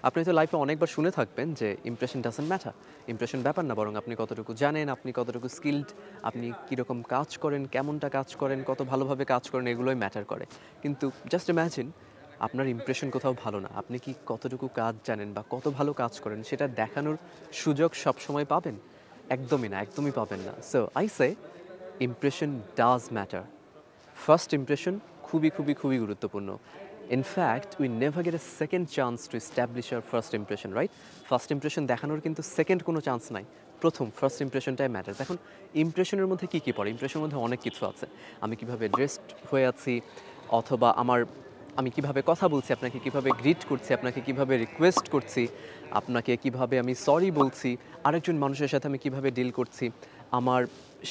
আপনি তো লাইফে অনেকবার শুনে থাকবেন যে ইমপ্রেশন ডাজন্ট ম্যাটার। ইমপ্রেশন ব্যাপার না, বরং আপনি কতটুকু জানেন, আপনি কতটুকু স্কিলড, আপনি কীরকম কাজ করেন, কেমনটা কাজ করেন, কত ভালোভাবে কাজ করেন, এগুলোই ম্যাটার করে। কিন্তু জাস্ট ইম্যাজিন আপনার ইমপ্রেশন কোথাও ভালো না। আপনি কি কতটুকু কাজ জানেন বা কত ভালো কাজ করেন সেটা দেখানোর সুযোগ সবসময় পাবেন? একদমই না, একদমই পাবেন না। So I say impression does matter. First impression খুবই, খুবই, খুবই গুরুত্বপূর্ণ। In fact we never gate A second chance to establish our first impression, right? First impression দেখানোর কিন্তু সেকেন্ড কোনো চান্স নাই। প্রথম ফার্স্ট ইমপ্রেশনটাই ম্যাটার। এখন ইমপ্রেশনের মধ্যে কী কী পড়ে? ইমপ্রেশনের মধ্যে অনেক কিছু আছে। আমি কীভাবে ড্রেসড হয়ে আছি, অথবা আমি কিভাবে কথা বলছি, আপনাকে কিভাবে গ্রিট করছি, আপনাকে কিভাবে রিকোয়েস্ট করছি, আপনাকে কিভাবে আমি সরি বলছি, আরেকজন মানুষের সাথে আমি কিভাবে ডিল করছি, আমার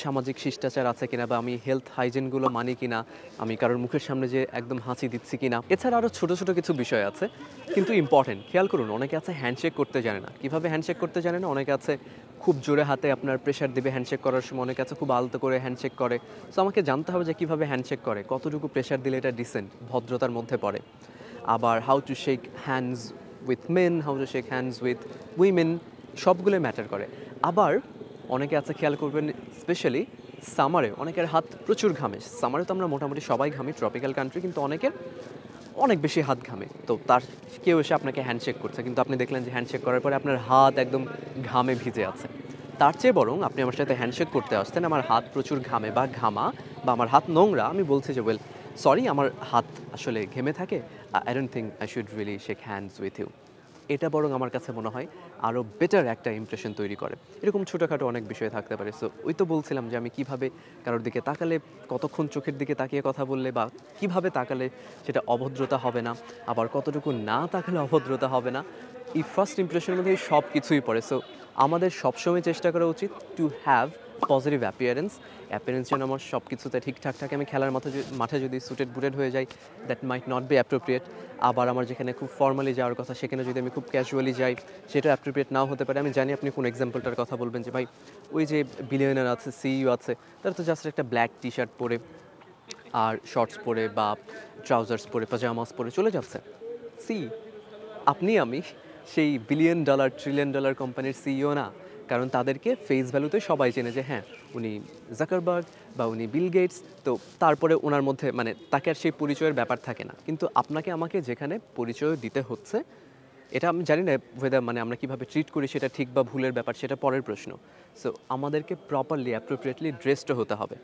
সামাজিক শিষ্টাচার আছে কিনা, বা আমি হেলথ হাইজিনগুলো মানি কিনা, আমি কারোর মুখের সামনে যে একদম হাঁচি দিচ্ছি কিনা। এছাড়া আরও ছোটো ছোটো কিছু বিষয় আছে, কিন্তু ইম্পর্টেন্ট। খেয়াল করুন, অনেকে আছে হ্যান্ডশেক করতে জানে না। কীভাবে হ্যান্ডশেক করতে জানে না? অনেকে আছে খুব জোরে হাতে আপনার প্রেশার দিবে হ্যান্ডশেক করার সময়, অনেকে আছে খুব আলতো করে হ্যান্ডশেক করে। সো আমাকে জানতে হবে যে কীভাবে হ্যান্ডশেক করে, কতটুকু প্রেশার দিলে এটা ডিসেন্ট, ভদ্রতার মধ্যে পড়ে। আবার how to shake hands with main, how to shake hands with women, সবগুলো ম্যাটার করে। আবার অনেকে আছে, খেয়াল করবেন, স্পেশালি সামারে অনেকের হাত প্রচুর ঘামে। সামারে তো আমরা মোটামুটি সবাই ঘামি, ট্রপিক্যাল কান্ট্রি, কিন্তু অনেকের অনেক বেশি হাত ঘামে। তো কেউ এসে আপনাকে হ্যান্ডশেক করছে, কিন্তু আপনি দেখলেন যে হ্যান্ডশেক করার পরে আপনার হাত একদম ঘামে ভিজে আছে। তার চেয়ে বরং আপনি আমার সাথে হ্যান্ডশেক করতে আসতেন, আমার হাত প্রচুর ঘামে বা ঘামা, বা আমার হাত নোংরা, আমি বলছি যে ওয়েল সরি, আমার হাত আসলে ঘেমে থাকে, I don't think I should really shake hands with you. এটা বরং আমার কাছে মনে হয় আরও বেটার একটা ইমপ্রেশন তৈরি করে। এরকম ছোটোখাটো অনেক বিষয় থাকতে পারে। সো ওই তো বলছিলাম যে আমি কিভাবে কারোর দিকে তাকালে, কতক্ষণ চোখের দিকে তাকিয়ে কথা বললে, বা কিভাবে তাকালে সেটা অভদ্রতা হবে না, আবার কতটুকু না তাকালে অভদ্রতা হবে না, এই ফার্স্ট ইমপ্রেশনের মধ্যে সব কিছুই পড়ে। সো আমাদের সবসময় চেষ্টা করা উচিত টু হ্যাভ পজিটিভ অ্যাপিয়ারেন্স যেন আমার সব কিছুতে ঠিকঠাক থাকে। আমি খেলার মাঠে যদি সুটেড বুটেড হয়ে যাই, that might not be appropriate. আবার আমার যেখানে খুব ফর্মালি যাওয়ার কথা, সেখানে যদি আমি খুব ক্যাজুয়ালি যাই, সেটা অ্যাপ্রোপ্রিয়েট নাও হতে পারে। আমি জানি আপনি কোন এক্সাম্পলটার কথা বলবেন, যে ভাই ওই যে বিলিয়নার আছে, সিইও আছে, তারা তো জাস্ট একটা ব্ল্যাক টি শার্ট পরে আর শর্টস পরে বা ট্রাউজার্স পরে, পাজামাস পরে চলে যাচ্ছে। সি, আপনি আমি সেই বিলিয়ন ডলার ট্রিলিয়ন ডলার কোম্পানির সিইও না। কারণ তাদেরকে ফেস ভ্যালুতে সবাই চেনে যে হ্যাঁ, উনি জাকারবার্গ বা উনি বিল গেটস। তো তারপরে ওনার মধ্যে মানে তাকে আর সেই পরিচয়ের ব্যাপার থাকে না। কিন্তু আপনাকে আমাকে যেখানে পরিচয় দিতে হচ্ছে, এটা আমি জানি না ওয়েদার মানে আমরা কীভাবে ট্রিট করি সেটা ঠিক বা ভুলের ব্যাপার, সেটা পরের প্রশ্ন। সো আমাদেরকে প্রপারলি অ্যাপ্রোপ্রিয়েটলি ড্রেসড হতে হবে।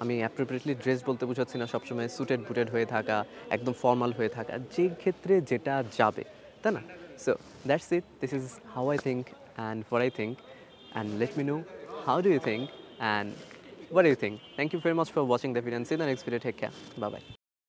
আমি অ্যাপ্রোপ্রিয়েটলি ড্রেস বলতে বোঝাচ্ছি না সবসময় সুটেড বুটেড হয়ে থাকা, একদম ফর্মাল হয়ে থাকা, যে ক্ষেত্রে যেটা যাবে, তাই না? So that's it, this is how I think and what I think, and let me know how do you think and what do you think? Thank you very much for watching the video, and see you in the next video. Take care. Bye bye.